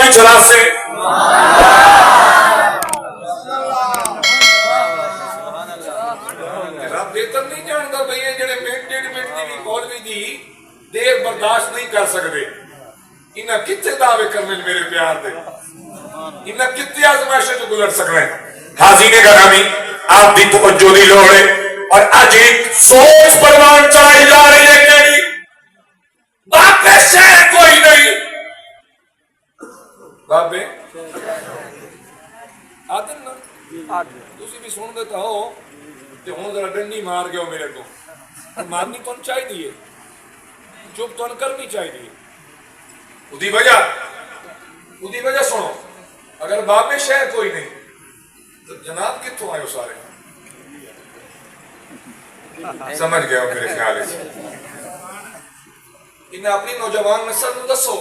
بھی چلا سے رب بہتر نہیں جانتا بھئی یہ جڑے منٹ ڈیڑھ منٹ دی بھی مولوی دی دیر برداشت نہیں کر سکتے انہاں کتنے دعوے کرنے میرے پیار دے انہاں کتنے آزمائشیں تو گزر سکتے ہیں. حاضرین گرامی آپ دی توجہ دی لوڑ ہے اور آج ایک سوچ پروان چڑھائی جا رہی ہے کہ باپے شہر کوئی نہیں باپے آدن نا تسی بھی سن دیتا ہو کہ ہوں ذرا ڈنڈی مار گیا ہو میرے کو مارنی تو چاہی دیئے چپ تو کرنی چاہی دیئے ادھی وجہ سنو اگر باپے شہر کوئی نہیں تو جناب کتوں آئے ہو سارے سمجھ گیا ہو میرے خیال سے انہیں اپنی نوجوان نسل کو دسو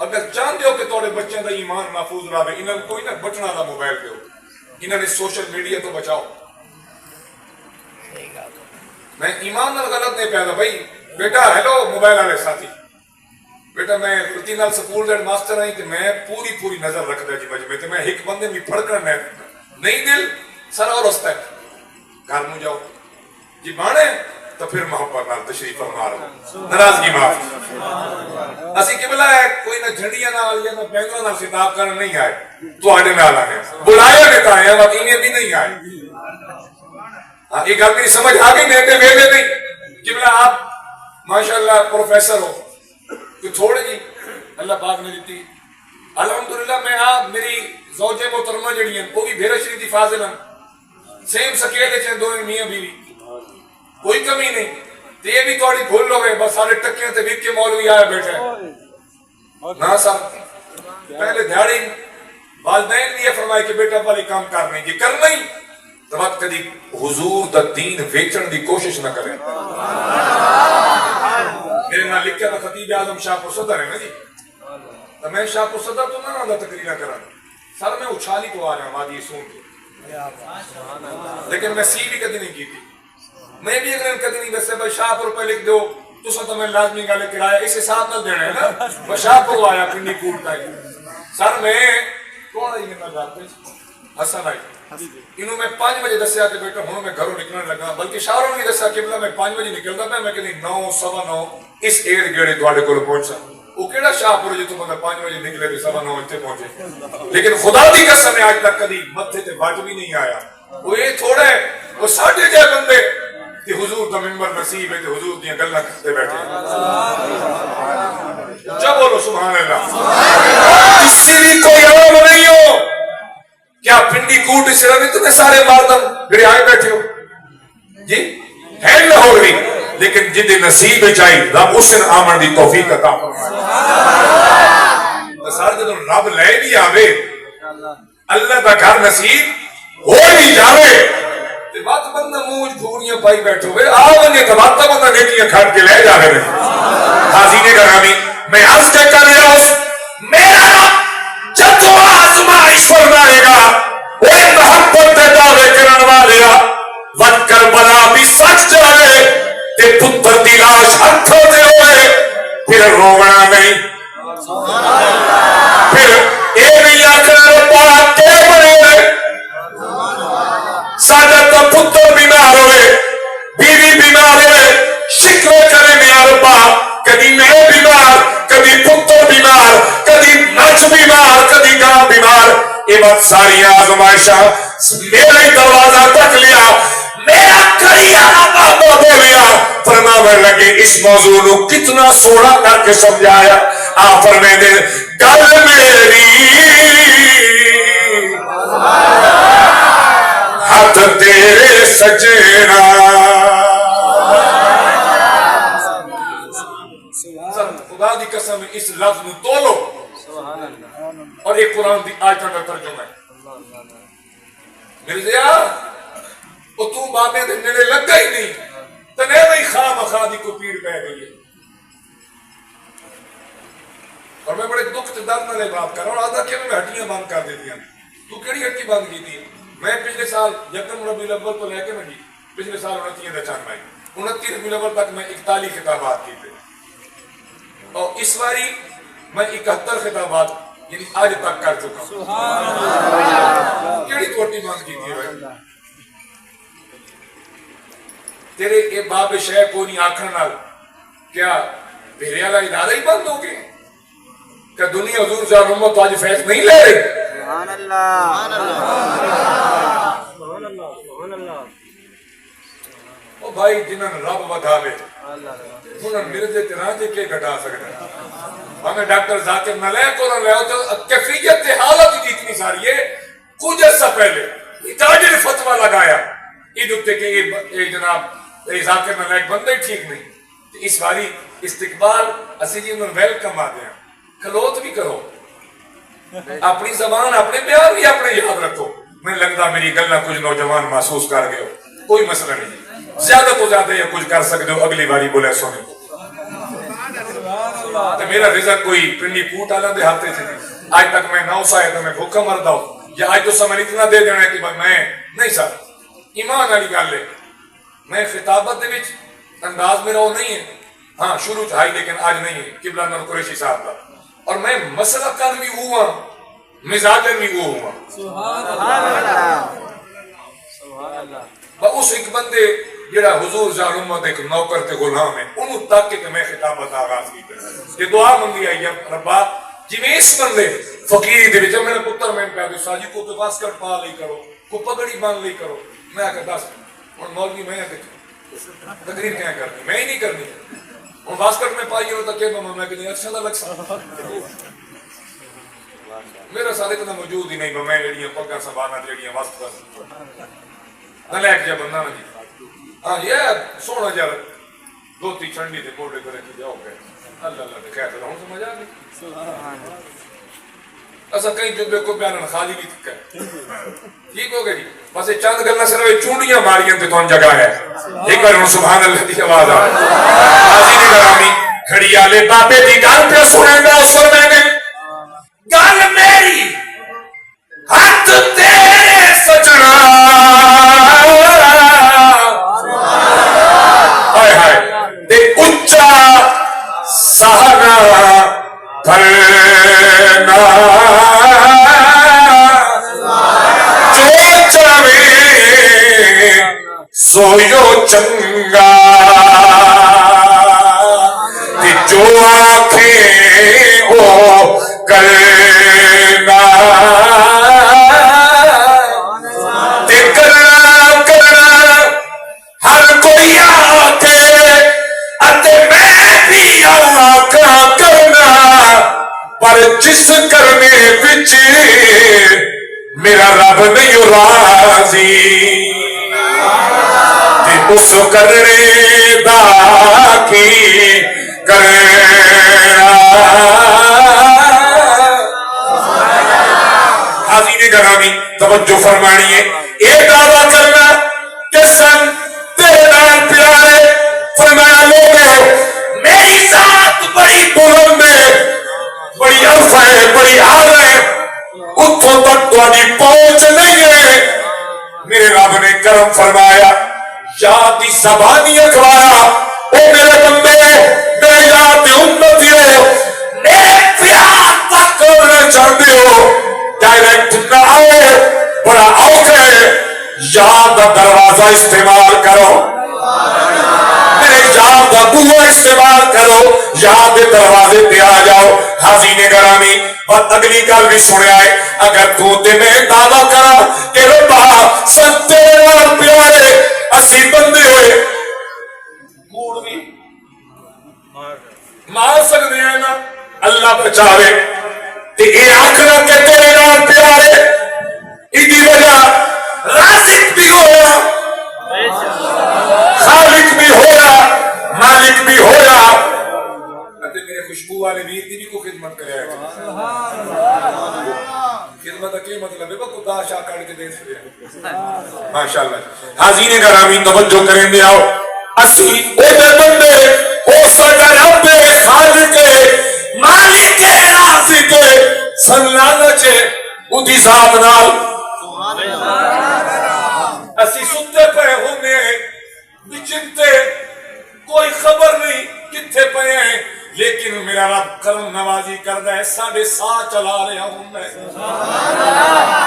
اگر جان دیو کہ توڑے بچے دا ایمان محفوظ رہے انہیں کوئی نہ بچنا دا موبائل دیو انہیں نے سوشل میڈیا تو بچاؤ. میں ایمان نال غلط نہیں پیدا بھائی بیٹا ہیلو موبائل والے ساتھی بیٹا میں رتی نال سکول دے ماسٹر ہیں کہ میں پوری نظر رکھ دے جی مجمع تے میں ایک بندے بھی پڑھ کر نہیں دل سر اور رستہ گھر میں جاؤ جی بانے تو پھر محبت نال تشریف فرما رہا ناراضگی معاف اسی قبلہ ہے کوئی نہ جھنڈیاں نال یا نہ بینگوں نال خطاب کرنے نہیں آئے تو آڑے نال آئے بلایا لیتا ہے وقت انہیں بھی نہیں آئے. ہاں ایک آدمی سمجھ آگے نیتے ویلے نہیں قبلہ آپ ماشاءاللہ پروفیسر ہو تو تھوڑے جی اللہ پاک نے دیتی الحمدللہ میں آپ میری زوجہ محترمہ جڑی ہیں وہ بھی بھیرا شریف دی فاضل ہیں سیم سکیلے چند دو میاں بیوی کوئی کمی نہیں تو یہ بھی تھوڑی بھول ہو گئے بس سارے ٹکیاں تے وک کے مولوی آیا بیٹھے نہ صاحب پہلے دھیاڑی والدین نے یہ فرمایا کہ بیٹا والی کام کرنا ہے یہ کرنا ہی تو وقت کدی حضور دا دین ویچن دی کوشش نہ کریں. میرے نام لکھا تھا خطیب اعظم شاہ پور صدر ہے نا جی تو میں شاہ پور صدر تو نہ آدھا تقریر کرا سر میں اچھالی تو آ رہا ہوں آدھی سون کے لیکن میں سی بھی کدی نہیں کی تھی میں بھی اگر کدی نہیں ویسے بھائی شاہ پور پہ لکھ دو تو سب تو میں لازمی گالے کرایہ اس حساب نہ دینا ہے نا میں شاہ پور آیا پنڈی کوٹتا ہی سر میں کون آئی گا گھر پہ حسن آئی انہوں میں 5 بجے دسیا کہ بیٹا ہوں میں گھروں نکلنے لگا بلکہ شاہروں نے دسیا کہ میں 5 بجے نکلتا میں کہ 9 سوا 9 اس ایئر گیڑے تھوڑے کو پہنچا وہ کیڑا شاہ پور جی تو 5 بجے نکلے بھی سوا 9 اتنے پہنچے لیکن خدا دی قسم ہے آج تک کبھی متھے تے بٹ بھی نہیں آیا وہ یہ تھوڑے وہ ساڑھے جائے بندے کہ حضور دا منبر نصیب ہے کہ حضور دیاں گلہ کرتے بیٹھے جب بولو سبحان اللہ اس سے بھی کوئی عوام نہیں ہو کیا پنڈی کوٹ اس طرح نہیں تمہیں سارے مردم میرے آئے بیٹھے ہو جی ہے نہ ہو رہی لیکن جدے نصیب چاہی رب اس دن آمن دی توفیق عطا سارے جدوں رب لے بھی آوے اللہ دا گھر نصیب ہو بھی جاوے تے بات بندہ موج گھوڑیاں پائی بیٹھو ہوئے آونے کا بات بندہ نیکیاں کھڑ کے لے جاوے حاضرین گرامی میں عرض کے کر رہا ہوں میرا رب جب تو آزمائش فرمائے گا وہ محبت دے دعوے کرن والے وقت کربلا بھی سچ جائے تے پتر دی لاش ہتھوں دے ہوئے پھر رونا نہیں پھر اے نہیں آخر ربا کے بنے ساڈا تو پتر بیمار ہوئے بیوی بیمار ہوئے شکوے کرے میاں ربا کبھی میں بیمار کبھی پتر بیمار کبھی نچ بیمار کبھی گاں بیمار یہ بات ساری آزمائشاں میرے دروازہ تک لیا میرا کریا بابا بولیا فرمانے لگے اس موضوع کو کتنا سوڑا کر کے سمجھایا آپ فرمائے دے گل میری ہاتھ تیرے سجنا خدا دی قسم اس لفظ میں تولو اور ایک قرآن دی آیت کا ترجمہ ہے مرزیا وہ تو بابے دے نیڑے لگا ہی نہیں تنے نہیں خواہ مخواہ دی کو پیڑ پہ گئی ہے اور میں بڑے دکھ تے درد نہ بات کر رہا ہوں آدھا کہ میں ہٹیاں بند کر دی دیا تو کیڑی ہٹی بند کی تھی میں پچھلے سال یکم ربیع الاول تو لے کے نہ جی پچھلے سال 29 دچان میں 29 ربیع الاول تک میں 41 خطابات کی تھے اور اس باری میں 71 خطابات یعنی اج تک کر چکا کیڑی کوٹی مانگ کی تھی بھائی تیرے اے باب شے کو نہیں آکھن نال کیا بھیرے والا ادارہ ہی بند ہو گئے کہ دنیا حضور صلی اللہ علیہ وسلم تو آج فیض نہیں لے رہے سبحان اللہ سبحان اللہ او بھائی جنہاں رب ودا لے انہاں مرزے تراجے کے گھٹا سکتا ہمیں ڈاکٹر ذاکر نالک کو لے تو کیفیت حالت ہی اتنی ساری ہے کچھ عرصہ پہلے اتاجے نے فتویٰ لگایا عید اتے کہ یہ جناب ذاکر نالک بندے ٹھیک نہیں اس باری استقبال اسی جی انہوں ویلکم آ دیا کھلوت بھی کرو اپنی زبان اپنے بیان بھی اپنے یاد رکھو میں لگتا میری گلہ کچھ نوجوان محسوس کر گئے ہو کوئی مسئلہ نہیں زیادہ تو زیادہ یہ کچھ کر سکتے ہو اگلی باری بولے سونے کو تو میرا رزق کوئی پنڈی پوٹ آلہ دے ہاتھے تھے آج تک میں 9 سال تو میں بھوکا مردا ہوں یا آج تو سمجھ اتنا دے دینا ہے کہ میں نہیں سر ایمان والی گل ہے میں خطابت دے وچ انداز میرا وہ نہیں ہے ہاں شروع چاہی لیکن آج نہیں ہے قبلہ نور قریشی صاحب کا اور میں مسئلہ کر بھی ہوا مزاجن بھی وہ ہوا سبحان اللہ سبحان اللہ اس ایک بندے جڑا حضور جان امت ایک نوکر تے غلام ہے انہوں تک کہ میں خطابت آغاز کی کہ دعا منگی آئی ہے ربا جی میں اس بندے فقیری دے وچ میرا پتر میں کہا کہ ساجی کو تو واسکٹ پا لئی کرو کو پگڑی مان لئی کرو میں کہا بس اور مولوی میں تقریر کیا کرنی میں ہی نہیں کرنی اور واسکٹ میں پائی ہو تو کہ میں کہ اچھا نہ لگ سکتا میرا سارے اتنا موجود ہی نہیں میں جڑیاں پگاں سنبھالنا جڑیاں واسکٹ نالک جا بندہ نہ جی ہاں یہ سونا جا دوتی چھنڈی تے موڑے کرے کی جاؤ گئے اللہ اللہ دے خیر ہوں سمجھ آ گئی ایسا کہیں جذبے کو بیان خالی بھی تک ہے ٹھیک ہو گئی جی بس یہ چند گلنا صرف چونڈیاں ماریاں تے تو جگہ ہے ایک بار سبحان اللہ دی آواز آ حاضرین گرامی کھڑی والے بابے دی گل پہ سنے گا اس پر میں نے گل میری ہاتھ تیرے سجنا ہائے ہائے تے اچا سہنا بھرنا جو چاہے سویو چنگا تے جو آنکھیں او کرنا تے کرنا کرنا ہر کوئی آکے اتے میں بھی آکا کرنا پر جس کرنے وچ میرا رب نہیں راضی تے اس کرنے دا کی کرنا حاضرین گرامی توجہ فرمانی ہے یہ دعویٰ کرنا کہ سن تیرے نال پیارے فرمایا لوگوں میری ذات بڑی بلند ہے بڑی عرفہ ہے بڑی آل ہے اتھوں تک تہاڈی پہنچ نہیں ہے میرے رب نے کرم فرمایا یاد دی زبانی اخوارا او میرے بندے میرے یاد دی امتیو میرے پیار تک کرنا چاہتے ہو ڈائریکٹ نہ آؤ بڑا اوکھ ہے یاد دا دروازہ استعمال کرو میرے یاد دا بوہ استعمال کرو یاد دے دروازے پہ آ جاؤ حاضرین گرامی اور اگلی گل بھی سنیا ہے اگر تو تے میں دعویٰ کرا کہ ربا سن تیرے نال پیارے اسی بندے ہوئے کوڑ بھی مار سکتے ہیں نا اللہ بچاوے تے اے آخرا کہ تیرے نال پیارے ایدی وجہ رازق بھی ہویا خالق بھی ہویا مالک بھی ہویا میرے خوشبو والے ویر دی بھی کو خدمت کرے خدمت کا مطلب ہے وہ خدا شاہ کر کے دے سکے ماشاءاللہ حاضرین گرامی توجہ کریں دے آؤ اسی او دے بندے او ساڈا رب خالق مالک رازق سن لعنت اودی ذات نال اسی ستے پے ہونے بچنتے کوئی خبر نہیں کتھے پے ہیں لیکن میرا رب کرم نوازی کردا ہے 7.5 چلا رہا ہوں میں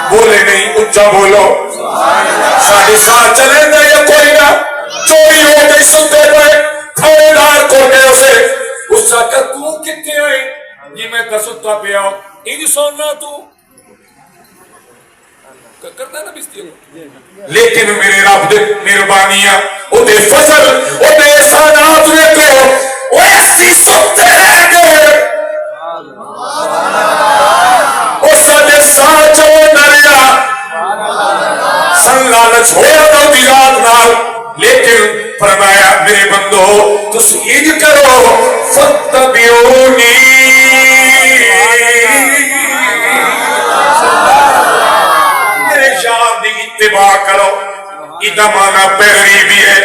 بولے نہیں اچھا بولو 7.5 چلے گا یا کوئی نہ چوری ہو گئی ستے پہ تھوڑے دار کو گئے اسے اس کا کہ تو کتنے آئے جی میں تو ستا پہ آؤ یہ سننا تو کرنا نا بستی لیکن میرے رب دے مہربانیاں او دے فضل او دے احسانات ویکھو او ایسی ستے رہ گئے او ساڈے ساتھ چو دریا سن لالچ ہویا تو دیات نال لیکن فرمایا میرے بندو تس اج کرو فتبعونی اتباع کرو ادھا مانا پیروی بھی ہے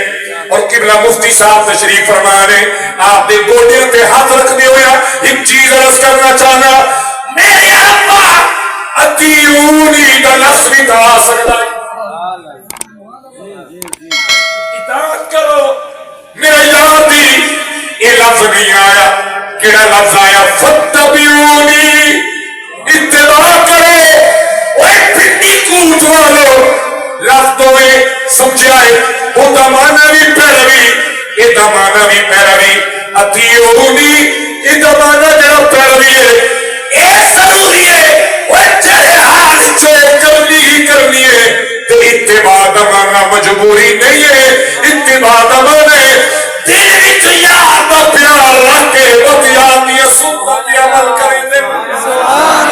اور قبلہ مفتی صاحب تشریف فرما رہے آپ نے گوڑیوں پہ ہاتھ رکھ دے ہویا ایک چیز عرض کرنا چاہنا میرے آقا اتیونی دا لفظ بھی تھا سکتا ہے اطاعت کرو میرا یاد بھی یہ لفظ نہیں آیا کیڑا لفظ آیا فتبعونی اتباع کرو وہ پھٹی کوٹ والو لفتوں میں سمجھائے وہ دمانا بھی پیروی یہ دمانا بھی پیروی اتیونی یہ دمانا جڑا پیروی ہے اے ضروری ہے وہ تیرے حال سے کرنی ہی کرنی ہے تو اتباع دمانا مجبوری نہیں ہے اتباع دمانا ہے دل وچ یار دا پیار رکھ کے وطیات دی سنتاں تے عمل کریں دے سبحان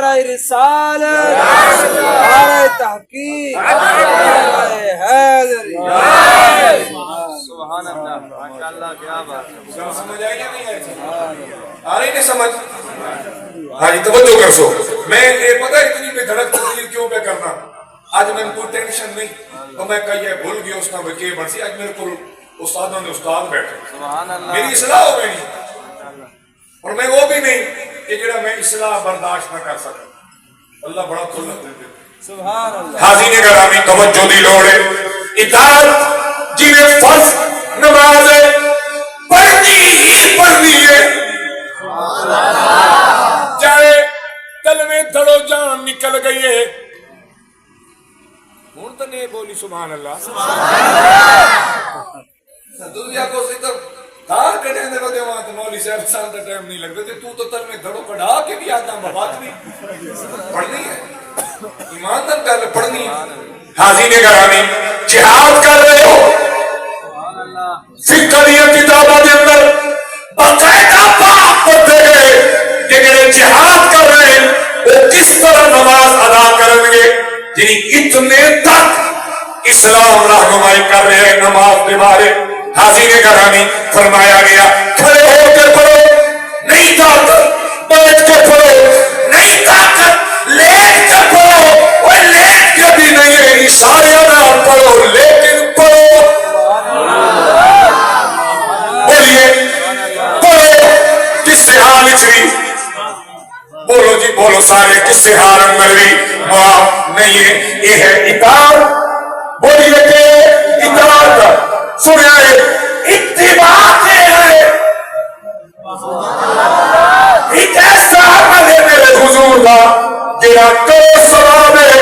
نعرہ رسالت نعرہ تحقیق نعرہ حیدری سبحان اللہ ماشاءاللہ کیا بات ہے سمجھ آئی یا نہیں آئی آ رہی نہیں سمجھ ہاں جی توجہ کر سو میں یہ پتہ اتنی میں دھڑک تقریر کیوں پہ کرنا آج میں کوئی ٹینشن نہیں تو میں کہیے بھول گیا اس کا بکے بڑھ سی آج میرے کو استادوں نے استاد بیٹھے میری اصلاح ہو گئی اور میں وہ بھی نہیں کہ جڑا میں اصلاح برداشت نہ کر سکا اللہ بڑا کھلت دیتے سبحان اللہ حاضرین گرامی توجہ دی لوڑ ہے اطاعت جنہیں فرض نماز ہے پڑھنی ہی پڑھنی ہے چاہے کلمے دھڑو جان نکل گئی ہے ہوں تو نہیں بولی سبحان اللہ دنیا کو ستر دار کٹیں دے بدے وہاں تو مولی صاحب سال دا ٹائم نہیں لگ رہے تو تل میں دھڑو کڑھا کے بھی آتا ہوں بات نہیں پڑھنی ہے ایمان دن کر پڑھنی ہے حاضرین گرامی جہاد کر رہے ہو فقہ دی کتاباں دے اندر باقاعدہ باب پڑھتے گئے کہ جڑے جہاد کر رہے ہیں وہ کس طرح نماز ادا کریں گے یعنی اتنے تک اسلام رہنمائی کر رہے ہیں نماز کے بارے حاضرین گرامی فرمایا گیا کھڑے ہو کے پڑھو نہیں طاقت بیٹھ کے پڑھو نہیں طاقت لیٹ کے پڑھو اور لیٹ کے بھی نہیں ہے اشارے نہ پڑھو لیکن پڑھو بولیے پڑھو کس سے حال چلی بولو جی بولو سارے کس سے حال مروی معاف نہیں ہے یہ ہے اطاعت بولیے کہ اطاعت سنیا ہے اتباع کے ہے ایک ایسا عمل ہے میرے حضور کا جہاں کرو ثواب ہے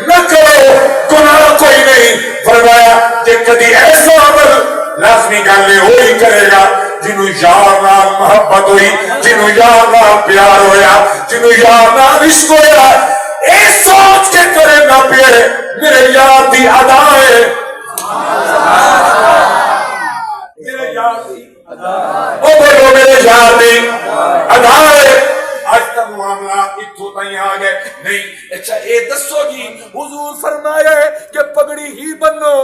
نہ کرو گناہ کوئی نہیں فرمایا کہ کدی ایسا عمل لازمی گل وہی کرے گا جنہوں یار نال محبت ہوئی جنہوں یار نال پیار ہویا جنہوں یار نال عشق ہویا اے سوچ کے کرے نہ پے میرے یار دی ادا ہے میرے یار دی او بولو میرے یار دی ادا ہے آج تک معاملہ اتھوں تائیں آ گئے نہیں اچھا اے دسو جی حضور فرمایا ہے کہ پگڑی ہی بنو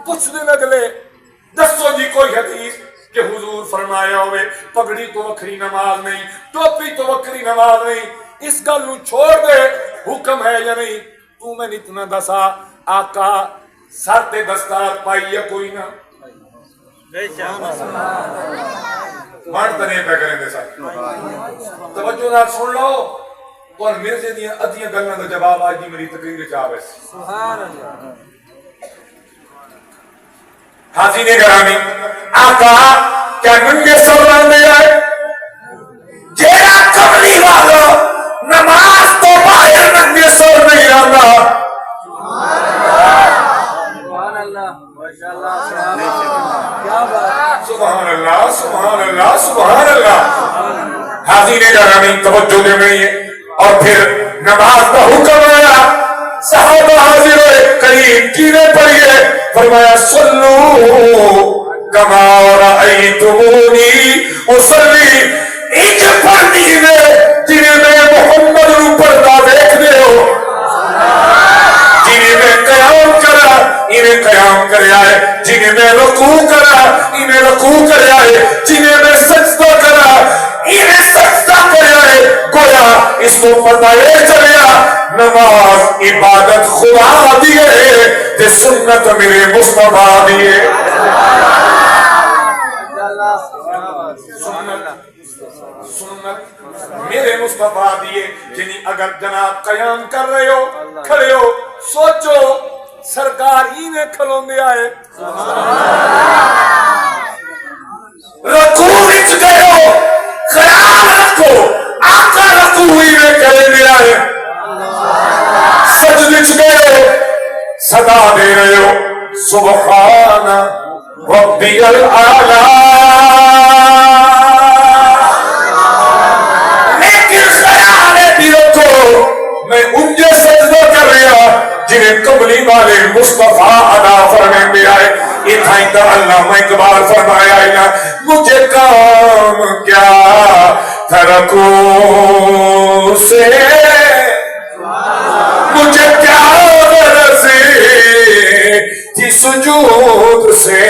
کچھ دن اگلے دسو جی کوئی حدیث کہ حضور فرمایا ہوئے پگڑی تو وکری نماز نہیں ٹوپی تو وکری نماز نہیں اس گل نو چھوڑ دے حکم ہے یا نہیں تو میں اتنا دسا آقا سر تے دستار پائی یا کوئی نہ مان تنے پہ کریں دے ساتھ توجہ نال سن لو اور مرزے دیاں ادھیاں گلاں دا جواب آج دی میری تقریر وچ آوے سبحان اللہ حاضرین گرامی آقا کیا ننگے سر رہنے آئے جیرا کملی والا نماز تو باہر ننگے سر نہیں آنا سبحان اللہ ماشاءاللہ کیا بات سبحان اللہ سبحان اللہ سبحان اللہ حاضرین گرامی توجہ دے رہی ہے اور پھر نماز کا حکم آیا صحابہ حاضر ہوئے قریب کینے پڑھئے فرمایا صلو کما رأیتمونی اصلی ایک پڑھنی میں جنہیں میں محمد رو پردہ دیکھنے ہو جنہیں میں قیام کرا انہیں قیام کرے آئے جنہیں میں رکوع کرا انہیں رکوع کرے آئے جنہیں میں سجدہ کرا انہیں سجدہ کرے آئے گویا اس کو پتہ یہ چلیا نماز عبادت خدا دیئے تے سنت میرے مصطفیٰ دیئے سنت میرے مصطفیٰ دیئے یعنی اگر جناب قیام کر رہے ہو کھڑے ہو سوچو سرکار ہی نے کھلوں دے آئے رکوع وچ گئے ہو خیال رکھو آقا رکوع ہی میں کھلے دے آئے سجد وچ گئے ہو صدا دے رہے ہو سبحان ربی الاعلی لیکن خیال بھی رکھو میں انجے سجدہ کر رہا جنہیں قبلی والے مصطفیٰ ادا فرمے میں آئے اتھائی تا علامہ اقبال فرمایا ہے مجھے کام کیا تھا رکوع سے مجھے کیا غرضی تھی سجود سے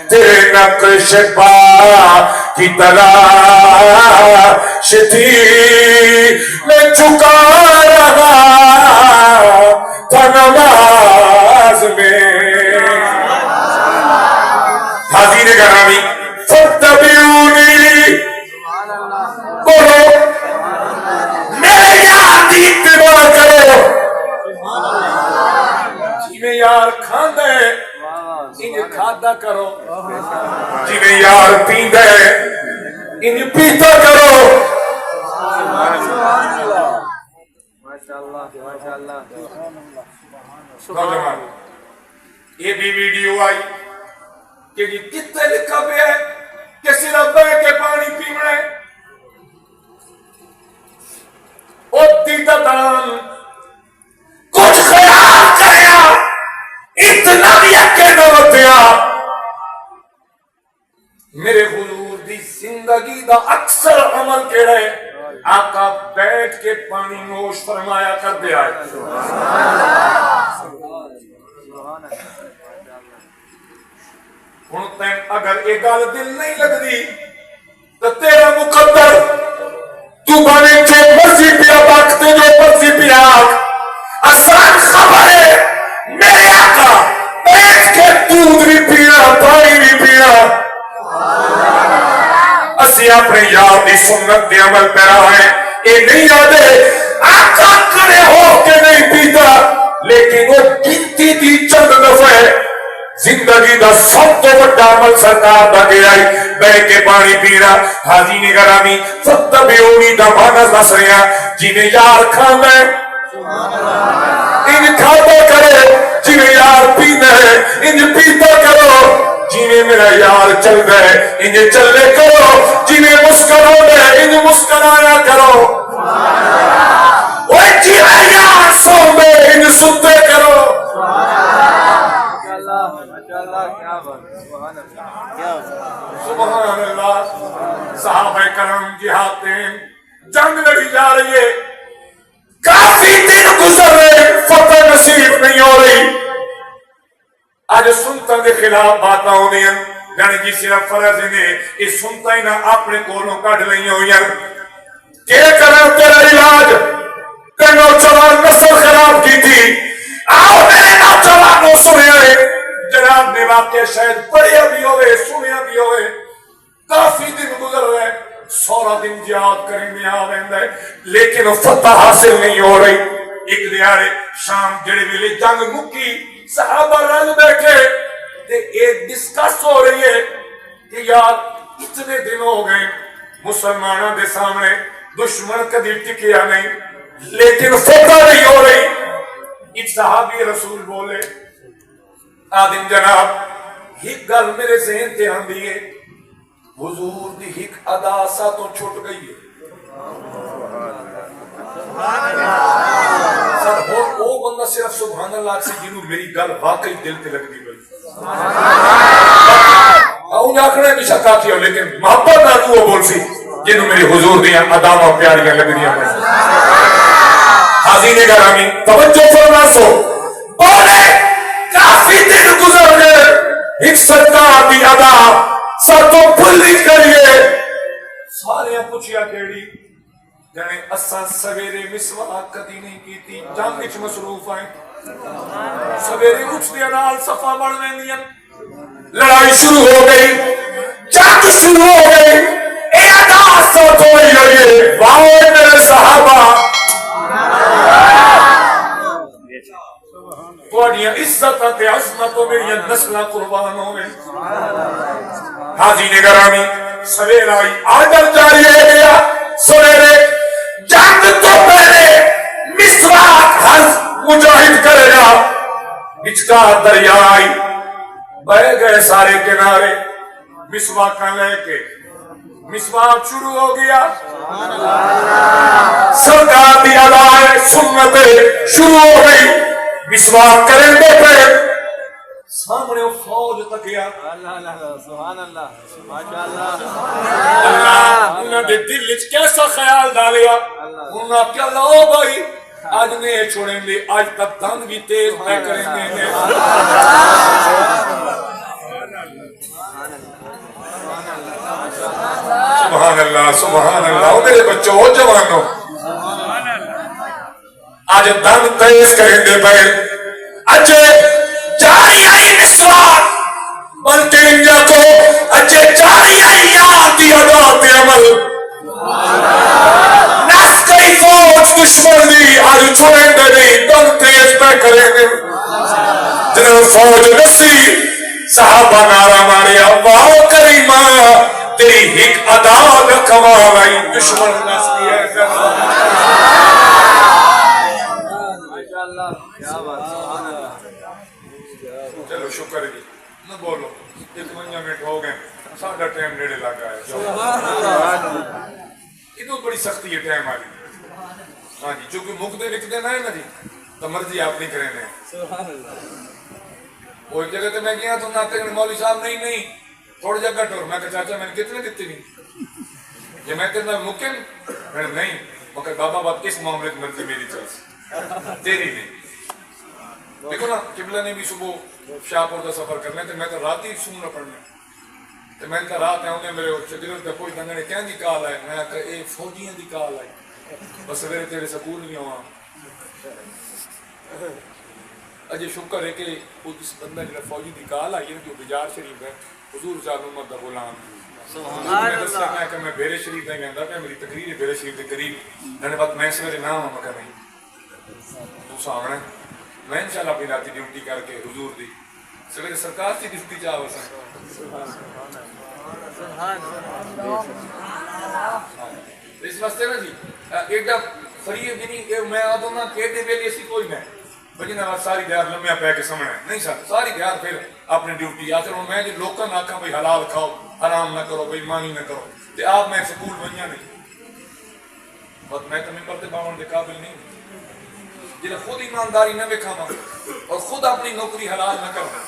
تیرے نقش پا کی تلاش تھی میں چکا رہا تھا نماز میں حاضرین گرامی فاتبعونی بولو میرے یار دی اتباع کرو جنہیں یار کھاندہ ہے انہیں کھادا کرو جنہیں یار پیندہ ہے انہیں پیتا کرو نوجوان یہ بھی ویڈیو آئی کہ یہ کتنے لکھا پہ ہے کہ صرف بہ کے پانی پینا ہے دیتا دان کچھ خیال کریا اتنا بھی اکے نہ ہوتیا میرے حضور دی زندگی دا اکثر عمل کیڑا ہے آقا بیٹھ کے پانی نوش فرمایا کر دے آئے ہن اگر ایک گل دل نہیں لگ دی تو تیرا مقدر تو بانے جو مرضی پیا باکتے جو مرضی پیا آسان خبر ہے میرے آقا بیٹھ کے دودھ بھی پیا پانی بھی پیا اسی اپنے یاد دی سنت دے عمل پیرا ہے یہ نہیں یادے آقا کرے ہو کے نہیں پیتا لیکن وہ گنتی دی چند دفعہ زندگی دا سب تو بڑا عمل سرکار دا گیا ہے بہ کے پانی پینا حاضرین گرامی فتبعونی دا مانا دس رہے ہیں جنہیں یار کھانا ہے ان کھاتا کرو جنہیں یار پینا ہے ان پیتا کرو جنہیں میرا یار چل گئے انہیں چلنے کرو جنہیں مسکرو گئے انہیں مسکرایا کرو وہ جنہیں یار سو میں انہیں سنتے کرو سبحان اللہ صحابہ کرام جہادیں جنگ لڑی جا رہی ہے کافی دن گزر رہے فتح نصیب نہیں ہو رہی آج سنتا دے خلاف باتاں ہونی ہیں یعنی جی صرف فرض نے اس سنتا ہی نہ اپنے کولوں کٹ لئی ہوئی ہیں کہ کرم تیرا علاج کہ نوجوان نسل خراب کی تھی آؤ میرے نوجوانوں سنے آئے جناب نے واقعہ شاید پڑھیا بھی ہوئے سنیا بھی ہوئے کافی دن گزر رہے 16 دن جہاد کریں میں آویں ہے لیکن فتح حاصل نہیں ہو رہی ایک دیارے شام جڑے ویلے جنگ مکی صحابہ رل بیٹھے تے ایک ڈسکس ہو رہی ہے کہ یار اتنے دن ہو گئے مسلمانوں کے سامنے دشمن کبھی ٹکیا نہیں لیکن فتح نہیں ہو رہی. ایک صحابی رسول بولے آدم جناب ایک گل میرے ذہن تے آندی ہے حضور دی ایک ادا سا تو چھٹ گئی ہے. سر وہ بندہ صرف سبحان اللہ سے جنہوں میری گل واقعی دل تے لگتی بڑی انہیں آخنا بھی شکا کیا لیکن محبت نہ وہ بول سی جنہوں میری حضور دیاں اداواں پیاریاں لگ دیاں بڑی. حاضرین گرامی توجہ فرما سو بولے کافی دن گزر گئے ایک سرکار دی ادا سر تو بھول نہیں کریے. سارے پوچھیا کیڑی جانے اساں سویرے مسواک کدی نہیں کیتی جنگ وچ مصروف ہیں سویرے اٹھدے نال صفا بن ویندیاں لڑائی شروع ہو گئی جنگ شروع ہو گئی اے ادا سوچ ہوئی لگے واہ میرے صحابہ تھوڑیاں عزت تے عظمت میری نسلاں قربان ہوئے. حاضرین گرامی سویر آئی آرڈر جاری ہے گیا سویرے جنگ تو پہلے مسواک ہر مجاہد کرے گا بچکار دریا آئی بہ گئے سارے کنارے مسواکاں لے کے مسواک شروع ہو گیا سرکار دی ادائے سنت شروع ہو گئی مسواک کریں گے پھر سامنے فوج تک گیا سبحان اللہ ماشاءاللہ اللہ انہوں نے دل وچ کیسا خیال ڈالیا انہوں نے کیا لو بھائی آج نہیں چھوڑیں گے آج تک دن بھی تیز نہ کریں گے. سبحان اللہ سبحان اللہ میرے بچوں ہو جوانوں آج دن تیز کریں گے بھائی اچھے جاری آئی مسواک بلکہ انجا کو اچھے جاری آئی یاد دی عدات عمل نس کئی فوج دشمن دی آج چھوڑیں گے نہیں دن تیز پہ کریں گے. جنہوں فوج نسی صحابہ نارا ماریا واہ کریمہ تیری ایک ادا نہ کمال آئی دشمن نس کی ہے ماشاءاللہ کیا بات سبحان اللہ. چلو شکر جی نہ بولو 51 منٹ ہو گئے ساڑھا ٹائم نیڑے لگا ہے اتنی بڑی سختی ہے ٹائم آگئی. ہاں جی چونکہ مقدے لکھتے نہ ہے نا جی تو مرضی آپ نہیں کریں گے. وہ ایک جگہ تے میں گیا تو ناتے کہ مولوی صاحب نہیں تھوڑا جگہ ٹور میں کہا چاچا میں نے کتنے دیتی نہیں یہ میں کہتا ممکن میں نہیں مگر بابا بات اس معاملے کی مرضی میری چل تیری نہیں. دیکھو نا قبلہ نے بھی صبح شاہپور کا سفر کرنے تھے میں تو رات ہی سننا پڑنے تو میں نے کہا رات ہے انہیں میرے شکلت کا کوئی دنگنے کیا دی کال آئے میں کہا اے فوجیاں دی کال آئی بس سویرے تیرے سکول نہیں ہوا. اجے شکر ہے کہ اس بندہ جنہا فوجی دی کال آئی ہے جو بجار شریف ہے حضور صاحب محمد دا غلام میں دستا میں کہ میں بیرے شریف دیں گے اندر میری تقریر ہے بیرے شریف دے قریب میں نے بات میں سویرے نہ ہوں مکہ نہیں تو سامنے میں انشاءاللہ اپنی راتی ڈیوٹی کر کے حضور دی سویرے سرکار سے ڈیوٹی چاہو سن اس واسطے نا جی ایک فریب نہیں میں آدھوں نا کہتے پہلے اسی کوئی نہیں بجنے بعد ساری دیار لمحہ پہ کے سمجھے نہیں سر ساری دیار پھر اپنی ڈیوٹی آخر میں جو لوکاں نہ کہا بھئی حلال کھاؤ حرام نہ کرو بھئی مانی نہ کرو تے آپ میں سکول بنیا نہیں بس میں تو ممبر تے باون دے قابل نہیں جنہیں خود ایمانداری نہ بکھانا اور خود اپنی نوکری حلال نہ کرنا.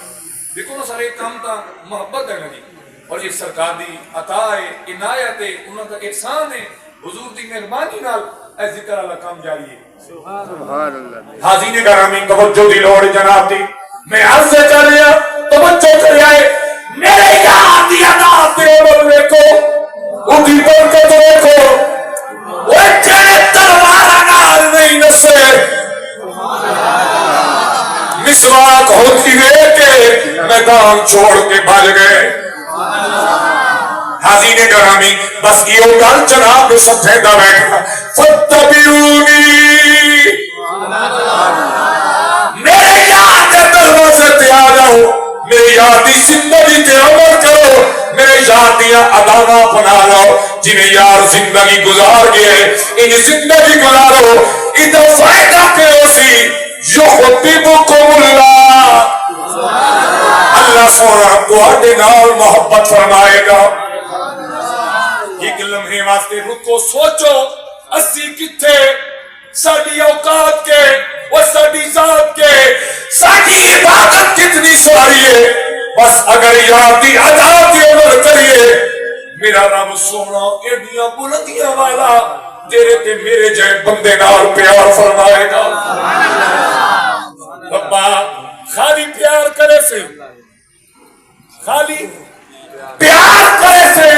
دیکھو نا سارے کام تا محبت ہے نا جی اور یہ سرکار دی عطا ہے عنایت ہے انہوں کا احسان ہے حضور دی مہربانی نال اے ذکر اللہ کام جاری ہے. سبحان اللہ. حاضرین گرامی توجہ دی لوڑ جناب دی میں عرض کر رہا توجہ کر آئے میرے یار دی عطا تے عمل دیکھو ان کی برکت دیکھو وہ جڑے تلوار نال نہیں نسے مسواک ہوتی ہے کہ میدان چھوڑ کے بھاگ گئے. حاضرین گرامی بس یہ گل جناب سمجھے دا بیٹھا فتبعونی میرے یار کے دروازے پہ آ جاؤ میرے یار دی زندگی تے عمل کرو، میرے یار دیا اداواں اپنا لو، جنہیں یار زندگی گزار گئے ان زندگی گزارو، ادھر فائدہ کرو سی یحببکم اللہ، اللہ سونا تواڈے نال محبت فرمائے گا۔ ایک لمحے واسطے رکو، سوچو اسی کتھے، ساڈی اوقات کے اور ساڈی ذات کے، ساڈی عبادت کتنی سواری ہے، بس اگر یار دی ادا تے عمل کریے، میرا رب سونا ایڈیاں بلندیاں والا تیرے تے میرے جائے بندے نال پیار فرمائے گا۔ ربا خالی پیار کرے سے، خالی پیار کرے سے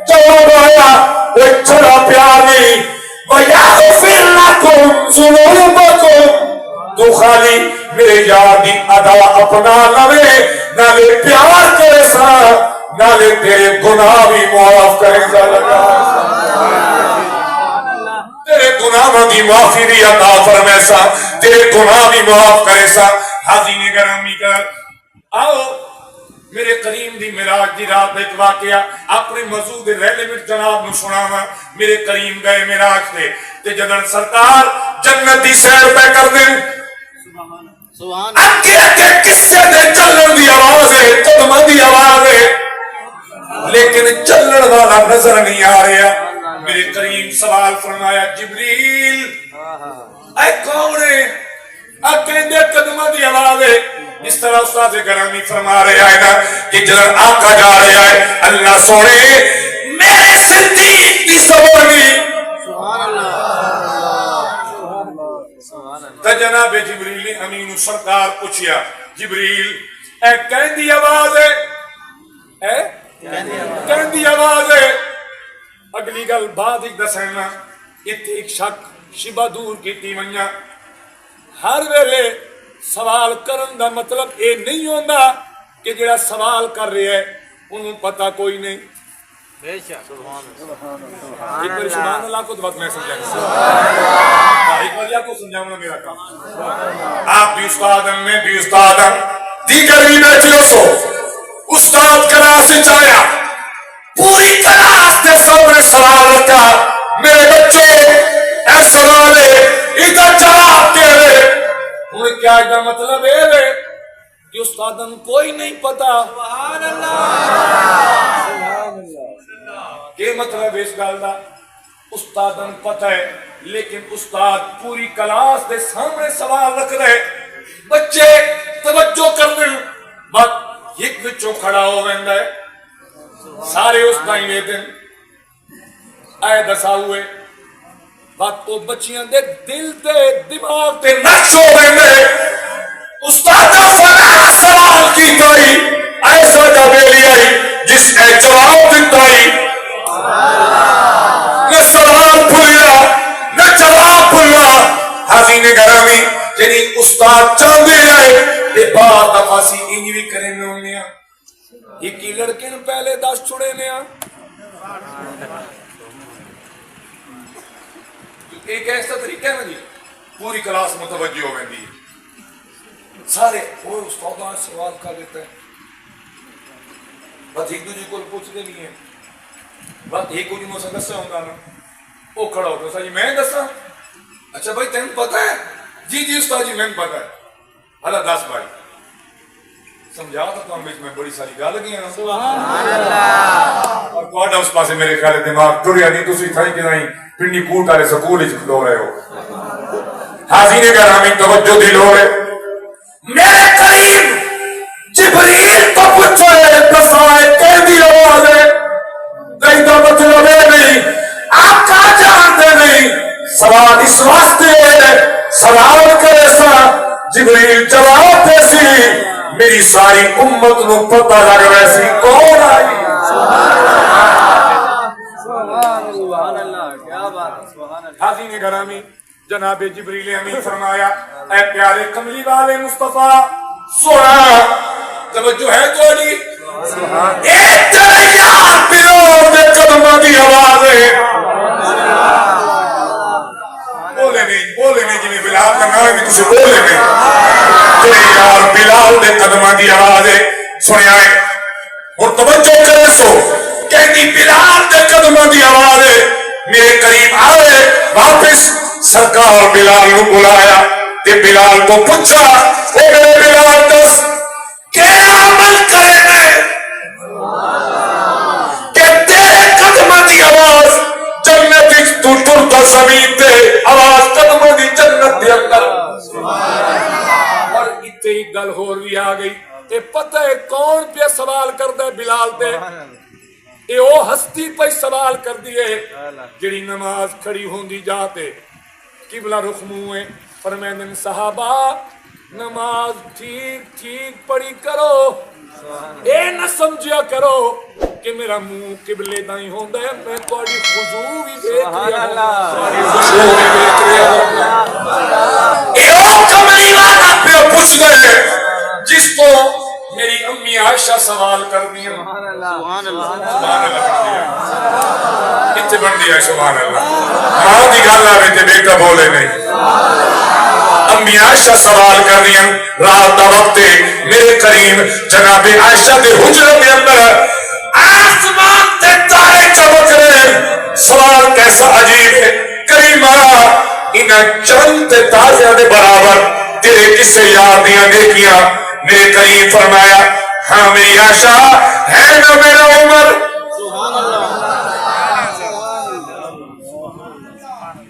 جواب آیا وہ چھڑا پیار نہیں، وَيَغْفِرْ لَكُمْ ذُنُوبَكُمْ، تو خالی میرے یار دی ادا اپنا لوے، نالے پیار کرے سا، نالے تیرے گناہ بھی معاف کرے گا لگا، تیرے گناہوں دی معافی بھی عطا فرمائے سا، تیرے گناہ بھی معاف کرے سا۔ حاضرین گرامی کر آؤ میرے کریم دی معراج دی رات ایک واقعہ اپنے موضوع دے ریلیونٹ جناب نو سناواں۔ میرے کریم گئے معراج تے جدن سرکار جنت دی سیر پہ کر دیں، اگے اگے قصے دے چلن دی آواز ہے، قدماں دی آواز ہے، لیکن چلن والا نظر نہیں آ رہا۔ میرے کریم سوال فرمایا جبریل اے کون ہے؟ اکیندے قدماں دی آواز ہے۔ اس طرح استاد گرامی فرما رہے ہیں نا کہ جدن آقا جا رہا ہے اللہ سونے میرے صدیق کی زبانی تو جناب جبریل امین سرکار پوچھیا جبریل اے کہندی آواز ہے، اے کہندی آواز ہے، اگلی گل بعد ایک دسنا، اتنے ایک شک شبہ دور کی ونجا، ہر ویلے سوال کرن دا مطلب اے نہیں ہوندا کہ جڑا سوال کر رہے ہے انہوں پتہ کوئی نہیں۔ بے شک ایک بار سبحان اللہ کو وقت میں سمجھا ایک بار یا کو سمجھاؤں میرا کام، آپ بھی استاد ہیں میں بھی استاد ہوں، دیگر بھی بیٹھے ہو سو استاد کلاس سے چاہیا پوری کلاس کے سامنے سوال رکھا، میرے بچوں اے سوال ہے ادھر جواب دے رہے، انہیں کیا ایڈا مطلب ہے کہ استادن کوئی نہیں پتا۔ سبحان اللہ، کہ مطلب اس گل دا استادن پتہ ہے لیکن استاد پوری کلاس دے سامنے سوال رکھ رہے، بچے توجہ کر دیں، بات ایک بچوں کھڑا ہو ویندا ہے، سارے اس ٹائم دن اے دسا ہوئے بات وہ بچیاں دے دل تے دماغ تے نقش ہو ویندے، استاد فلاں سوال کی گئی ایسا جبیلی آئی جس نے جواب دیتا ہی نہ سوال بھولیا نہ جواب بھولا۔ حاضرین گرامی یعنی استاد چاہتے ہیں یہ بات افاسی انج بھی کریں میں ہونے ہیں، ایک ہی لڑکے نے پہلے 10 چھڑے نے ہیں، ایک ایسا طریقہ ہے نا جی پوری کلاس متوجہ ہو گئی، سارے وہ استادان سوال کر لیتے ہیں، بات ایک دوسرے کو پوچھتے نہیں ہیں، بات ایک کو جنہوں سے دسا ہوگا نا وہ کھڑا ہوتا سا جی میں دسا، اچھا بھائی تین پتا ہے؟ جی جی استاد جی میں پتا ہے، اللہ 10 بھائی سمجھا تو ہم میں بڑی ساری گل لگی ہیں سبحان اللہ، اور کوڈا اس پاسے میرے خیال دماغ ٹریا نہیں، تسی تھائی کہ نہیں پنڈی کوٹ والے سکول وچ کھلو رہے ہو۔ حاضرین گرامی توجہ دل ہو رہے، میرے قریب جبریل تو پوچھو ہے دسائے کہندی آواز ہے، کہیں تو مطلب ہے نہیں، آپ کا جانتے نہیں، سوال اس واسطے ہے سوال کرے سا جبریل جواب دے سی، میری ساری امت نو پتہ لگ رہا سی کون آئی۔ حاضرین گرامی جناب جبریل امین فرمایا اے پیارے کملی والے مصطفیٰ سونا توجہ ہے تو علی ایک تیرے یار پیروں دے قدمہ دی آواز ہے، بولے نہیں جنہیں بلال کا نام بھی تجھے بولے نہیں، تیرے یار بلال دے قدمہ دی آواز ہے، سنیا ہے اور توجہ کرے سو کہتی بلال دے قدموں دی آواز ہے میرے قریب آئے واپس سرکار بلال نو بلایا تے بلال کو پوچھا اے میرے بلال دس کیا عمل کرے میں کہ تیرے قدموں دی آواز جنت تو ٹرتا زمین تے آواز قدموں دی جنت دے اندر اور اتنے ہی گل ہور بھی آ گئی تے پتہ ہے کون پہ سوال کردا ہے بلال تے اے او ہستی پہ سوال کر دیے جڑی نماز کھڑی ہوندی جاتے قبلہ رخ منہ ہے فرمائیں صحابہ نماز ٹھیک ٹھیک پڑھی کرو اے نہ سمجھیا کرو کہ میرا منہ قبلے دائیں ہوندا ہے میں تہاڈی خضوع بھی دیکھ رہا ہوں اے او کملی والا پہ پوچھ دے جس کو میری امی عائشہ سوال کر دیا سبحان اللہ کتنے بن دیا سبحان اللہ ماں دی گل آوے تے بیٹا بولے نہیں امی عائشہ سوال کر دیا رات دا وقت میرے کریم جناب عائشہ دے حجرے کے اندر آسمان تے تارے چمک رہے سوال کیسا عجیب ہے کریمہ انہاں چند تے تاریاں دے برابر تیرے کسے یاد دیاں دیکھیاں میرے کریم فرمایا ہاں میری عائشہ ہے نا میرا عمر سبحان اللہ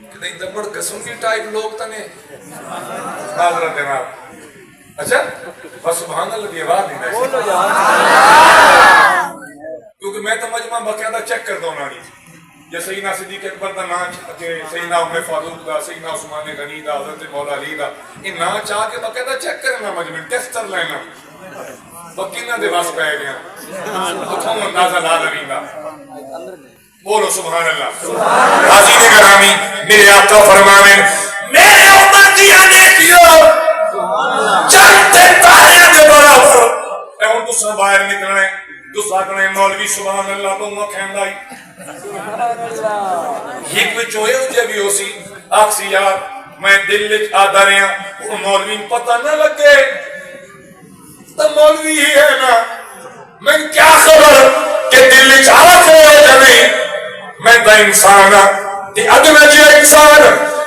کتنی دبڑ قسم کی ٹائپ لوگ تنے حضرت امام اچھا بس سبحان اللہ دی آواز نہیں کیونکہ میں تو مجمع باقاعدہ چیک کرتا ہوں نانی یا سیدنا صدیق اکبر دا نام سیدنا عمر فاروق دا سیدنا عثمان غنی دا حضرت مولا علی دا یہ نا چاہ کے باقاعدہ چیک کرنا مجمع ٹیسٹ کر لینا بکینہ دے واس پہ گیا اتھوں اندازہ لا لوینگا بولو سبحان اللہ راضی نے گرامی میرے آقا فرماویں میرے عمر دیا نیکیو چلتے تارے دے برابر اے ہوں تسا باہر نکلنے تسا کنے مولوی سبحان اللہ تو ماں کھینڈائی ایک وچوئے اجھے بھی ہو سی آکسی یاد میں دل لکھ آدھا رہے ہیں مولوی پتہ نہ لگے تو مولوی ہی ہے نا میں کیا خبر کہ دل لکھ آدھا رہے جنہیں میں تا انسان تی ادنا جی انسان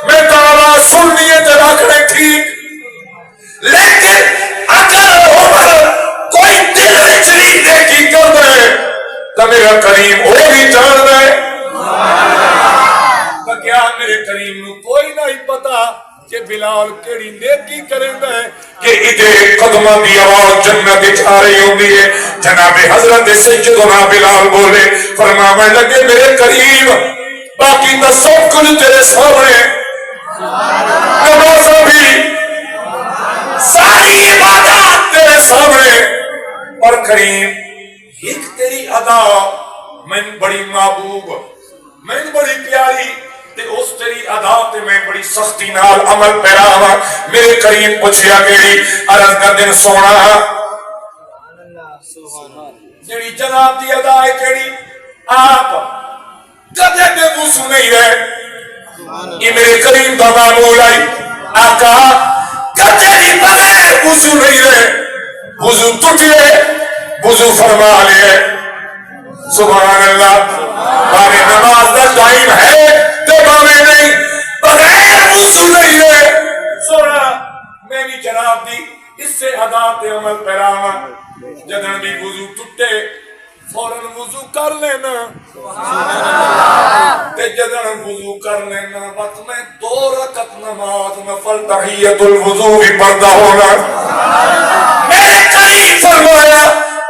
میں تا آواز سننی ہے جب آکھنے ٹھیک لیکن اگر عمر کوئی دل وچری دیکھی کر دے تو میرا کریم وہ بھی جان دے تو کیا میرے کریم نو کوئی نہیں پتا کہ بلال کیڑی نیکی کریں دے کہ ادھے قدمہ دی آواز جنت اچھا رہی ہوں دی ہے جناب حضرت سیدنا بلال بولے فرمانے لگے میرے کریم باقی تو سب کچھ تیرے سامنے نماز بھی ساری عبادات تیرے سامنے اور کریم ایک تیری ادا میں بڑی محبوب میں بڑی پیاری تے اس تیری ادا تے میں بڑی سختی نال عمل پیراواں میرے کریم پوچھیا گئی عرض کا دن سونا جڑی جناب دی ادا ہے کیڑی آپ کدے بے وضو نہیں رہے یہ میرے کریم دا معمول آئی آقا کدے بھی بغیر وضو نہیں رہے وضو ٹوٹے وضو فرما لے سبحان اللہ باوے نماز دا ٹائم ہے تو باوے نہیں بغیر وضو نہیں ہے سونا میں بھی جناب دی اس سے ادا تے عمل پیراواں جدن بھی وضو ٹوٹے فوراً وضو کر لینا تے جدن وضو کر لینا وقت میں 2 رکعت نماز نفل تحیت الوضو بھی پڑھتا ہونا میرے کریم فرمایا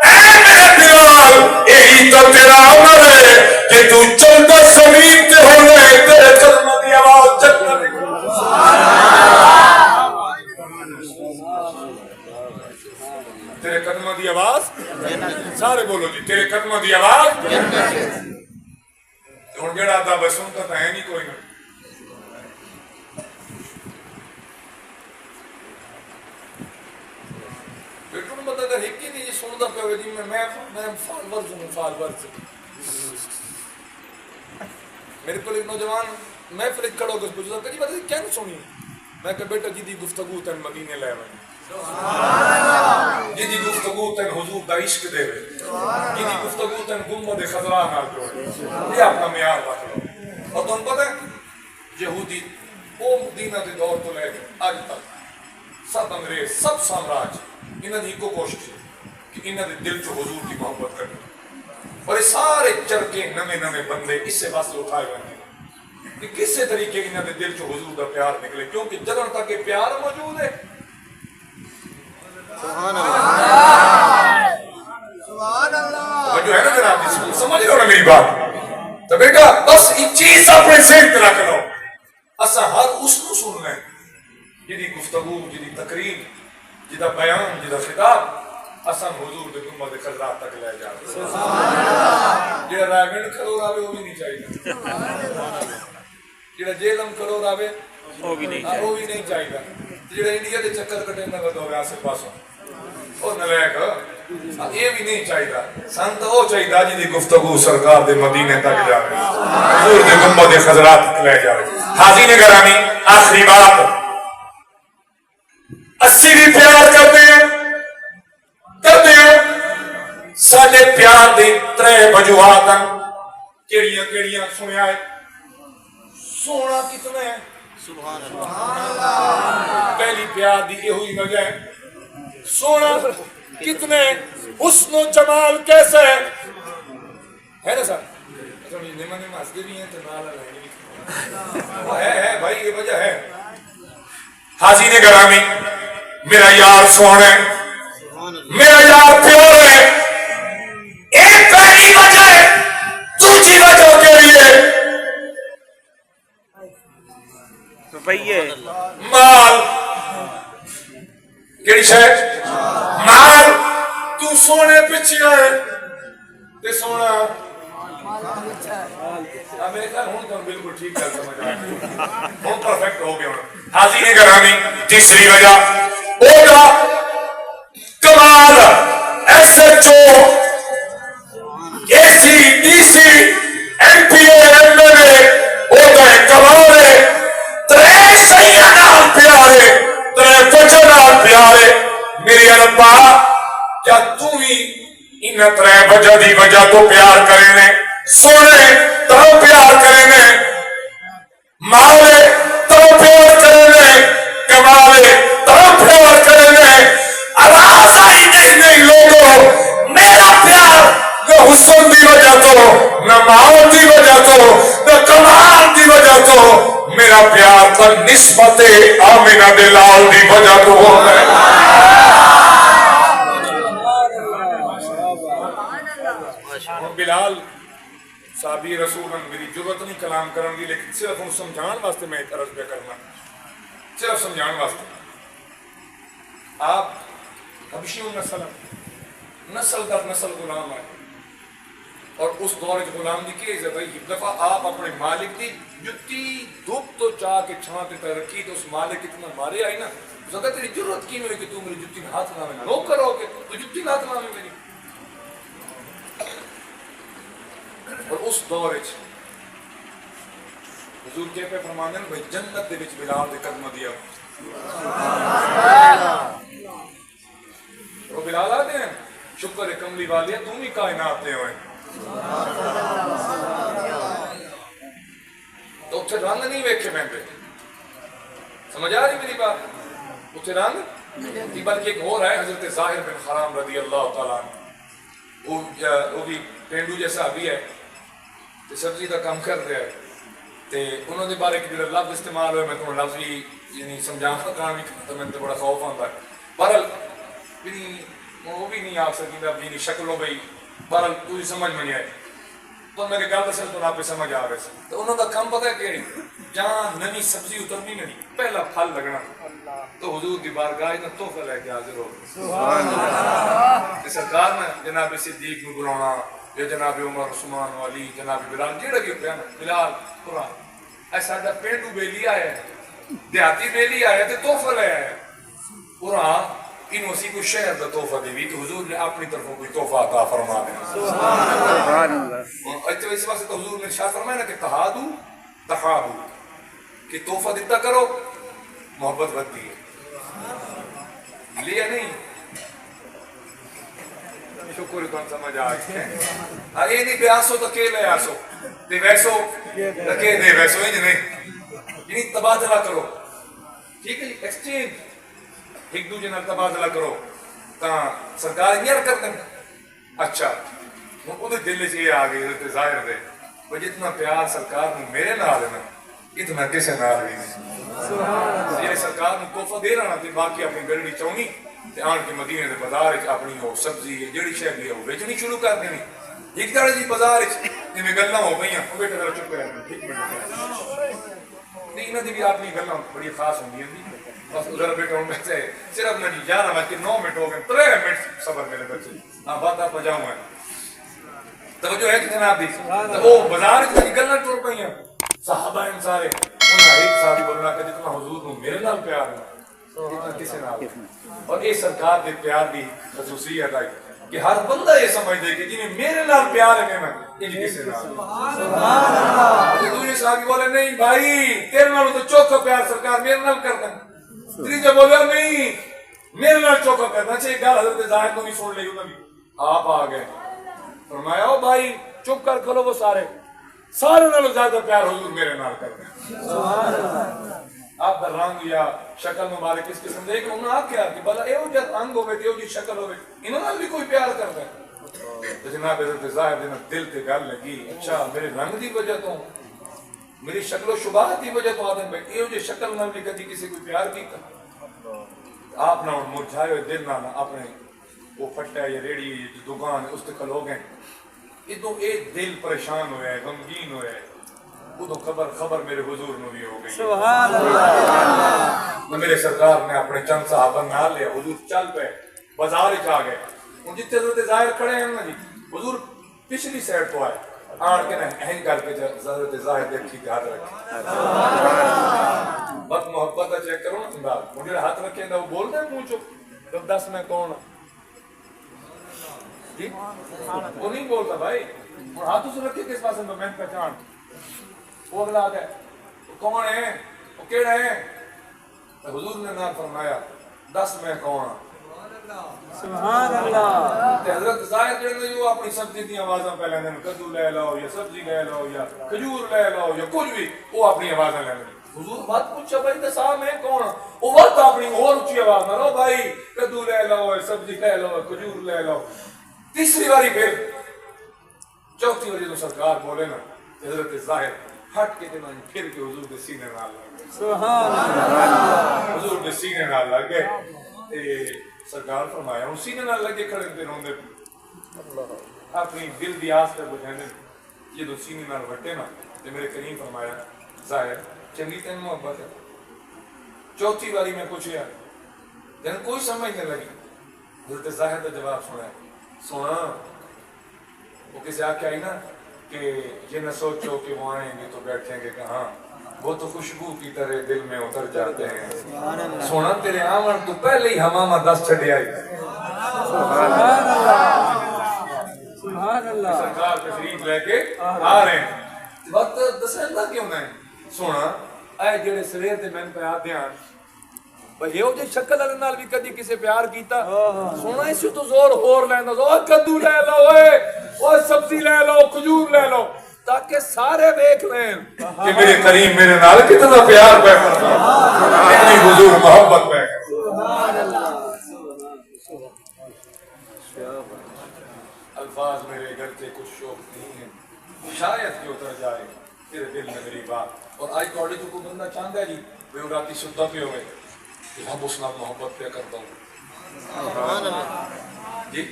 اے میرے بلال یہی تو تیرا عمر ہے کہ تو چلتا زمین تے ہونے تیرے قدمہ دی آواز جنت تیرے قدمہ دی آواز سارے بولو جی تیرے قدمہ دی آواز ہن جڑا دا بسوں تا ہے نہیں کوئی نہیں بیٹھو نے بتا کر ہکی نہیں سندا پہ جی میں فالور سے میرے کو ایک نوجوان میں پھر کھڑو کچھ پوچھتا کہ جی بتا کیا نہیں سنی میں کہ بیٹا جی دی گفتگو تن مدینے لے آئے جی گفتگو تین حضور دا عشق دے جی گفتگو تین گنبد خضرا نال جوڑے یہ اپنا معیار رکھ لو اور تمہیں پتہ ہے یہودی وہ مدینہ دے دور تو لے کے اج تک سب انگریز سب سامراج انہاں دی کو کوشش ہے کہ انہاں دے دل چ حضور کی محبت کریں اور یہ سارے چرکے نمے نمے بندے اس سے واسطے اٹھائے ہوئے ہیں کہ کسے طریقے انہاں دے دل چ حضور دا پیار نکلے کیونکہ جدوں تک یہ پیار موجود ہے سبحان اللہ سبحان اللہ جو ہے نا جناب سمجھ رہے ہو نا میری بات تو بیٹا بس یہ چیز اپنے ذہن میں رکھ لو اسا ہر اس کو سن لیں جدی گفتگو جدی تقریر جدا بیان جدا خطاب اسا حضور دے گنبد خضرا تک لے جا جڑا راگن کرو راوے وہ بھی نہیں چاہیے جڑا جیلم کرو راوے وہ بھی نہیں چاہیے جڑا انڈیا دے چکر کٹے نہ دورے آسے پاسوں اور نلیک یہ بھی نہیں چاہیے سنت وہ چاہیے جی گفتگو سرکار دے مدینے تک جائے حضور دے گنبد خضرا تک لے جائے حاضرین گرامی آخری بات اسی بھی پیار کرتے ہیں ساڈے پیار دی ترے وجوہات ہیں کیڑیاں کیڑیاں سنیا ہے سونا کتنا ہے سبحان اللہ پہلی پیار دی یہ ہوئی وجہ ہے سونا کتنے حسن و جمال کیسے ہے نا سر ہے بھائی یہ وجہ ہے حاضرین گرامی میرا یار سونا ہے میرا یار پیور ہے ایک پہلی وجہ ہے دوسری وجہ کے لیے روپیے مال کیڑی شے مال تو سونے پیچھے آئے تے سونا میرے خیال ہوں تو بالکل ٹھیک کر سمجھ آئے ہوں پرفیکٹ ہو گیا حاضرین گرامی تیسری وجہ اوگا کمال S H O A C D C M P A M L A اوگا کمال ہے ترے شیعہ نال پیارے ترے وجہ نال پیارے میری ربا کیا تو ہی ان ترے وجہ دی وجہ تو پیار کرنے سونے تو پیار کرنے مالے تو پیار کرنے کمالے تو پیار کرنے آواز آئی نہیں لوگوں میرا پیار نہ حسن دی وجہ تو نہ مال دی وجہ تو نہ کمال دی وجہ تو میرا پیار پر نسبت آمینہ دلال دی وجہ تو ہو گئے بلال صحابی رسول میری جرت نہیں کلام کرن دی لیکن صرف ان سمجھان واسطے میں ایک عرض پہ کرنا صرف سمجھان واسطے آپ حبشی نسل در نسل غلام آئے اور اس دور کے غلام دی کی عزت ہے ایک دفعہ آپ اپنے مالک دی جتی دھوپ تو چاہ کے چھان تے رکھی تو اس مالک اتنا مارے آئی نا زیادہ تیری جرت کی ہوئی کہ تو میری جتی میں ہاتھ لاوے نو کرو کہ تو جتی میں ہاتھ لاوے میری اور اس دور حضور کے پہ فرمانے ہیں بھائی جنت دے وچ بلال دے قدم دیا وہ بلال آتے ہیں شکر کملی والی تم ہی کائنات دے ہوئے تو اتھے رنگ نہیں ویکھے میں سمجھ آ رہی میری بات اتھے رنگ بلکہ ایک اور ہے حضرت ظاہر بن حرام رضی اللہ تعالیٰ وہ بھی پینڈو جیسا بھی ہے سبزی کا کام کر رہا ہے تے انہوں نے بارے کہ لفظ استعمال ہوئے میں تمہیں لفظ یعنی سمجھان کا کام ہی تو میں بڑا خوف آتا ہے بہرحال وہ بھی نہیں آ سکی اپنی شکلوں بھائی بہرحال پوری سمجھ میں نہیں آئی تو میرے گل اصل تو آپ پہ سمجھ آ رہے سے تو انہوں کا کام پتہ ہے کہ جہاں نئی سبزی اترنی نہیں پہلا پھل لگنا تو حضور کی بارگاہ نہ تحفہ لے کے حاضر ہو سرکار نے جناب صدیق میں بلانا یا جناب عمر عثمان علی جناب بلال جیڑا بھی ہوتا ہے نا بلال قرآن ایسا پینڈو بیلی آیا ہے دیہاتی بیلی آیا تو تحفہ لے آیا قرآن ان اسی کو شہر کا تحفہ دے بھی تو حضور نے اپنی طرفوں کوئی تحفہ عطا فرما دے سبحان اللہ اس واسطے تو حضور نے ارشاد فرمایا نا کہ تہادو تحابو کہ تحفہ دیتا کرو محبت بڑھتی ہے لیا نہیں شکر کون سمجھ آ گیا اے نہیں بیاسو تو کے لے آسو تے ویسو کے دے ویسو ہی نہیں یعنی تبادلہ کرو ٹھیک ہے ایکسچینج ایک دوسرے نال تبادلہ کرو تا سرکار یہ کر دیں اچھا وہ دل سے یہ آ گئی حضرت ظاہر دے وہ جتنا پیار سرکار نے میرے نال ہے نا اتنا کسے نال بھی نہیں یہ سرکار نے تحفہ دے رہا تے باقی اپنی گڑی چونی تے آن کے مدینے دے بازار وچ اپنی وہ سبزی جڑی شے بھی وہ بیچنی شروع کر دینی ایک دڑے جی بازار وچ جویں گلاں ہو گئیاں وہ بیٹا ذرا چپ کر ایک منٹ نہیں انہاں دی بھی اپنی گلاں بڑی خاص ہوندی ہیں بس ادھر بیٹا ہوں میں سے صرف نہیں 11 بج کے 9 منٹ ہو گئے 3 منٹ صبر میرے بچے ہاں بات آپ پجاؤں ہے توجہ ہے کہ جناب دی تو وہ بازار وچ گلاں ٹر پئیاں صحابہ ہیں سارے انہاں ایک صحابی بولنا کہ جتنا حضور نو میرے نال پیار ہے اتنا کسے نال اور یہ سرکار دے پیار دی خصوصیت ہے کہ ہر بندہ یہ سمجھ دے کہ جنہیں میرے نال پیار ہے میں انج کسے نال سبحان اللہ دوسرے صحابی بولے نہیں بھائی تیرے نال تو چوکھا پیار سرکار میرے نال کردا تیجا بولیا نہیں میرے نال چوکھا کرنا چاہیے گل حضرت ظاہر کو بھی سن لی انہوں نے آپ آ گئے فرمایا او بھائی چپ کر کھلو وہ سارے نالوں زیادہ پیار حضور میرے نال کرتے ہیں سبحان اللہ آپ کا رنگ یا شکل مبارک اس قسم دے کہ انہوں نے آکھیا کہ بلا ایو جد انگ ہوئے تیو جی شکل ہوئے انہوں نے بھی کوئی پیار کرتا ہے تو جناب حضرت ظاہر دینا دل تے گل لگی اچھا میرے رنگ دی وجہ تو میری شکل و شباہت دی وجہ تو آدم بھائی ایو جی شکل نہ بھی کدی کسی کوئی پیار کیتا آپ نہ مرجھائے ہوئے دل نہ اپنے وہ پھٹا یا ریڑی جو دکان اس تے کھلو گئے ادو ایک دل پریشان ہوئے غمگین ہوئے ادو خبر میرے حضور نو بھی ہو گئی سبحان اللہ میرے سرکار نے اپنے چند صحابہ نہ لیا حضور چل پہ بازار وچ آ گئے ان جتنے حضرت ظاہر کھڑے ہیں نا جی حضور پچھلی سائڈ تو آئے آن کے نا اہن کر کے حضرت ظاہر دیکھی کے ہاتھ رکھے بس محبت چیک کرو نا بات مجھے ہاتھ رکھے نا وہ بول رہے ہیں منہ چپ جب 10 میں کون جی وہ نہیں بولتا بھائی اور ہاتھوں سے رکھے کس پاس میں پہچان وہ اگلا آگئے کون ہے وہ کیڑا ہے حضور نے نام فرمایا 10 میں کون سبحان اللہ حضرت ظاہر جڑے جو اپنی سبزی دی آوازاں پہلے نے کدو لے لو یا سبزی لے لو یا کھجور لے لو یا کچھ بھی وہ اپنی آوازاں لے لو حضور بات پوچھا بھائی تے صاحب میں کون وہ بات اپنی اور اونچی آواز نہ لو بھائی کدو لے لو سبزی لے لو کھجور لے لو تیسری باری پھر چوتھی باری تو سرکار بولے نا حضرت ظاہر ہٹ کے دن پھر کے حضور کے سینے نال لگ سبحان اللہ حضور کے سینے نال لگ گئے تے سرکار فرمایا ہوں سینے نال لگے کھڑے تے روندے اپنی دل دی آس تے بجھانے یہ دو سینے نال وٹے نا تے میرے کریم فرمایا ظاہر چنگی تین محبت ہے چوتھی باری میں پوچھیا جن کوئی سمجھ نہیں لگی حضرت ظاہر کا جواب سنا وہ کسی آکے آئی نا کہ یہ نہ سوچو کہ وہ آئیں گے تو بیٹھیں گے کہاں وہ تو خوشبو کی طرح دل میں اتر جاتے ہیں سونا تیرے آمن تو پہلے ہی ہمامہ 10 چھڑے آئی سبحان اللہ سرکار تشریف لے کے آ رہے ہیں وقت دسندہ کیوں نہیں سونا اے جڑے سویر تے میں پہ آتے ہیں بھئی یہ جو شکل والے نال بھی کدی کسے پیار کیتا سونا اس تو زور ہور لینا او کدو لے لو او سبزی لے لو کھجور لے لو تاکہ سارے دیکھ لیں کہ میرے کریم میرے نال کتنا پیار پہ کرتا اتنی حضور محبت پہ سبحان اللہ الفاظ میرے گھر کے کچھ شوق نہیں ہیں شاید کہ اتر جائے تیرے دل میں میری بات اور آج کوڑی جو کوئی بندہ چاہتا ہے جی وہ راتی ستا پہ ہوئے کہ ہم اس نال محبت پہ کرتا ہوں جی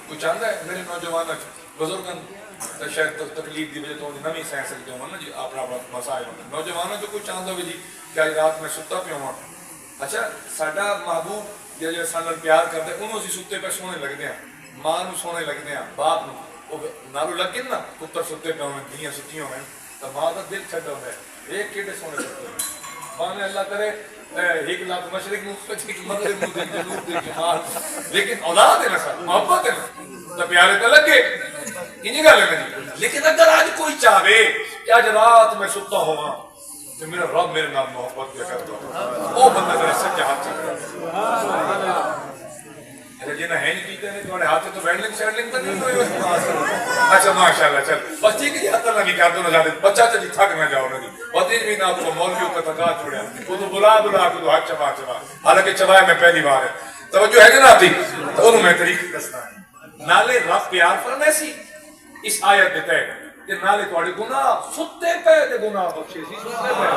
کوئی چاہتا ہے میرے نوجوان بزرگن شاید تکلیف دی وجہ تو نمی سہ سکتے ہوں نا جی اپنا مسائل ہونا نوجوانوں جو کوئی چاہتا ہوگی جی کہ آج رات میں ستا پہ ہوں اچھا ساڈا محبوب یا جو سانل پیار کرتے ہیں انہوں سے ستے پہ سونے لگتے ہیں ماں نو سونے لگتے ہیں باپ نو نالو لگے نا پتر ستے پہ ہوئے دھیاں ستیاں ہوئے تو ماں کا دل چھٹا ہوئے ایک کیڑے سونے لگتے ہیں ماں نے اللہ کرے ایک لاکھ مشرق مغرب نو دیکھ جنوب دیکھ ماں لیکن اولاد ہے نا سر محبت ہے نا تو پیارے تو لگے انہی گا لگے لیکن اگر آج کوئی چاہے کہ آج رات میں ستا ہوا کہ میرا رب میرے نام محبت کیا کرتا وہ بندہ میرا سچا ہاتھ چکر جنہیں ہے نہیں پیتے ہیں تمہارے ہاتھ سے تو ویڈلنگ شیڈلنگ تو نہیں ہوئی. اچھا ماشاءاللہ چل بس ٹھیک ہے جی حتی اللہ نہیں کر دو نہ زیادہ بچہ چلی تھک نہ جاؤ نہ جی بتیج بھی نہ تو مولویوں کا تقا چھوڑیا وہ تو بلا کو تو ہاتھ چبا حالانکہ چبایا میں پہلی بار ہے توجہ ہے جناب تھی تو انہوں میں طریقے دستا ہے نالے رب پیار فرمائے سی اس آیت دیتا ہے کہ نالے توڑے گناہ ستے پہ دے گناہ بخشے سی ستے پہ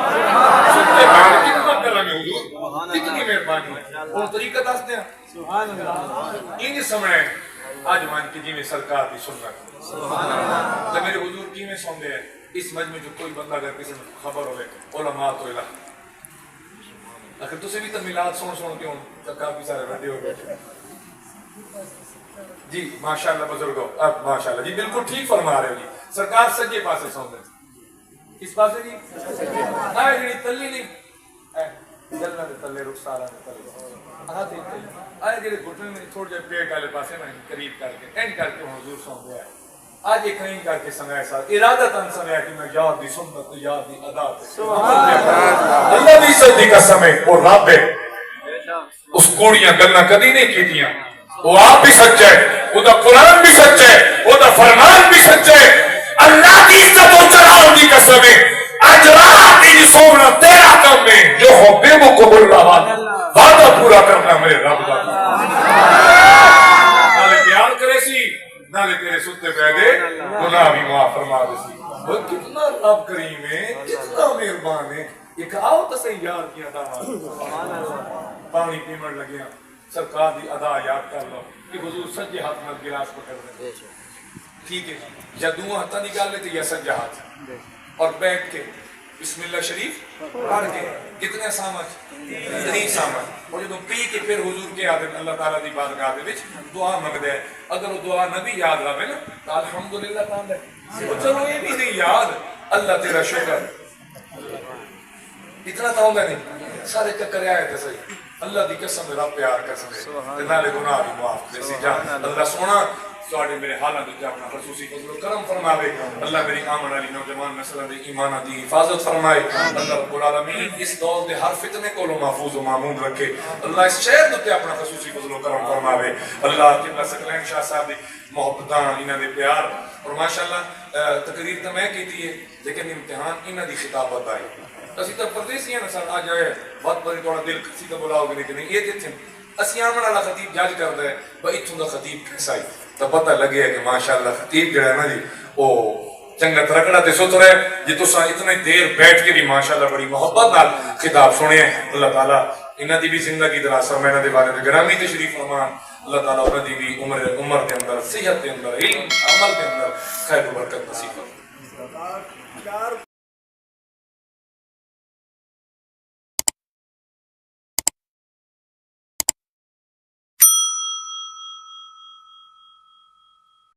کتنا کرم ہے حضور کتنی مہربانی ہے اور طریقہ دستے ہیں سبحان اللہ ان سمے آج مان کی جی میں سرکار دی سنت جب میرے حضور کی میں سوندے ہیں اس مجمع جو کوئی بندہ اگر کسی نے خبر ہوئے علماء تو الہ اگر تُسے بھی تو میلاد سن کے ہوں تو کافی سارے بڑے ہو گئے جی ماشاءاللہ بزرگوں اب ماشاءاللہ جی بالکل ٹھیک فرما رہے ہو جی سرکار سجے پاسے سوندے اس پاسے جی آئے جی تلی نہیں جلنا دے تلے رخسارا دے تلے آئے جی گھٹنے میں تھوڑ جائے پیٹ والے پاسے میں قریب کر کے اینڈ کر کے حضور سوندے آئے آج ایک نہیں کر کے سمجھائے ساتھ ارادتاً سمجھائے کہ میں یاد دی سنت یاد دی ادا اللہ دی سجدی کا سمے وہ رب ہے اس کوڑیاں گلنا کدی نہیں کی دیا وہ آپ بھی سچ ہے وہ دا قرآن بھی سچ ہے وہ دا فرمان بھی سچ ہے اللہ کی عزت و جلال کی قسم ہے آج رات کی سونا تیرا کام ہے جو ہو بے مقبول رہا وعدہ پورا کرنا میرے رب دا نالے پیار کرے سی نالے تیرے ستے پیدے گناہ بھی معاف فرما دے سی وہ کتنا رب کریم ہے کتنا مہربان ہے ایک آؤ تو صحیح یار کیا تھا پانی پیمڑ لگیا سرکار دی ادا یاد کر لو کہ حضور سجے ہاتھ میں گلاس پکڑ دے ٹھیک ہے یا دو ہاتھ نکال لیتے یا سجا ہاتھ اور بیٹھ کے بسم اللہ شریف پڑھ کے کتنے سامت اتنی سامت اور جب پی کے پھر حضور کے آدھے اللہ تعالیٰ دی بارگاہ دے وچ دعا منگ دے اگر وہ دعا نبی یاد رہے نا تو الحمدللہ کام دے چلو یہ بھی نہیں یاد اللہ تیرا شکر اتنا تو ہوگا نہیں سارے چکر آئے تھے صحیح اللہ دی قسم رب پیار قسم ہے نالے گناہ بھی معاف دے سی جان اللہ سونا سواڑے میرے حالات جو اپنا خصوصی فضل و کرم فرماوے اللہ میری آمن علی نوجوان نسلہ دے ایمانہ دی حفاظت فرمائے اللہ رب العالمین اس دور دے ہر فتنے کو لو محفوظ و معمول رکھے اللہ اس شہر دوتے اپنا خصوصی فضل و کرم فرماوے اللہ قبلہ سکلین شاہ صاحب دی محبتان انہ دے پیار اور ماشاءاللہ تقریر تو میں کیتی ہے لیکن امتحان انہ دی خطابت آئی اسی تو پردیسی ہیں نا سر آج آئے بہت بڑی توڑا دل کسی تو بلاؤ گے لیکن یہ دیتے ہیں اسی آمن اللہ خطیب جاج کر دے بھائی اتھوں دا خطیب کیسا ہی تو پتہ لگے ہے کہ ماشاءاللہ خطیب جو ہے نا جی وہ چنگت رکھنا تے ستر ہے جی تو سا اتنے دیر بیٹھ کے بھی ماشاءاللہ بڑی محبت نال خطاب سنے ہیں اللہ تعالیٰ انہ دی بھی زندگی دراسہ میں نہ دے بارے دے گرامی تشریف فرمان اللہ تعالیٰ انہ دی بھی عمر کے اندر صحت کے اندر علم عمل کے اندر خیر و برکت نصیب فرمان